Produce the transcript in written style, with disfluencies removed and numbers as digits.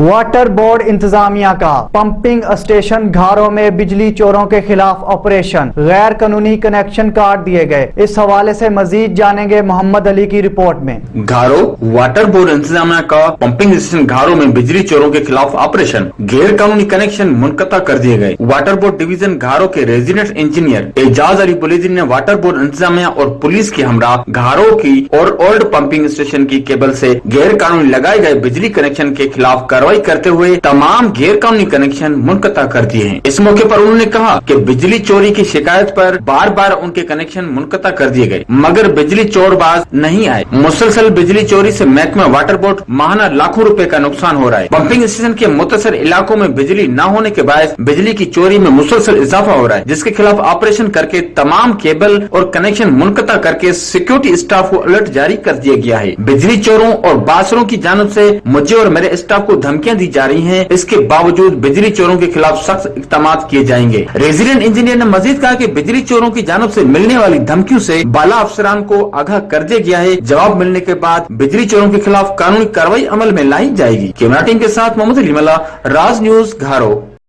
Water board انتظامیہ کا pumping station گھاروں میں بجلی چوروں کے خلاف آپریشن، غیر قانونی کنیکشن کاٹ دیے گئے۔ اس حوالے سے مزید جانیں گے محمد علی کی رپورٹ میں۔ گھاروں واٹر بورڈ انتظامیہ کا پمپنگ اسٹیشن گھاروں میں بجلی چوروں کے خلاف آپریشن، غیر قانونی کنیکشن منقطع کر دیے گئے۔ واٹر بورڈ ڈویژن گھاروں کے ریزیڈنٹ انجینئر اعجاز علی پولیزی نے واٹر بورڈ انتظامیہ اور پولیس کے ہمراہ گھاروں کی اور اولڈ پمپنگ اسٹیشن کی کیبل سے غیر قانونی لگائے گئے بجلی کنیکشن کے خلاف کارروائی کرتے ہوئے تمام غیر قانونی کنیکشن منقطع کر دیے ہیں۔ اس موقع پر انہوں نے کہا کہ بجلی چوری کی شکایت پر بار بار ان کے کنیکشن منقطع کر دیے گئے مگر بجلی چور باز نہیں آئے۔ مسلسل بجلی چوری سے محکمہ واٹر بورڈ ماہانہ لاکھوں روپے کا نقصان ہو رہا ہے۔ پمپنگ اسٹیشن کے متصر علاقوں میں بجلی نہ ہونے کے باعث بجلی کی چوری میں مسلسل اضافہ ہو رہا ہے، جس کے خلاف آپریشن کر کے تمام کیبل اور کنیکشن منقطع کر کے سیکیورٹی اسٹاف کو الرٹ جاری کر دیا گیا ہے۔ بجلی چوروں اور باسروں کی جانب سے مجھے اور میرے اسٹاف کو دھمکیاں دی جا رہی ہیں، اس کے باوجود بجلی چوروں کے خلاف سخت اقدامات کیے جائیں گے۔ ریزیڈنٹ انجینئر نے مزید کہا کہ بجلی چوروں کی جانب سے ملنے والی دھمکیوں سے بالا افسران کو آگاہ کر دیا گیا ہے۔ جواب ملنے کے بعد بجلی چوروں کے خلاف قانونی کارروائی عمل میں لائی جائے گی۔ کیمرہ ٹیم کے ساتھ محمد علی ملا، راز نیوز، گھاروں۔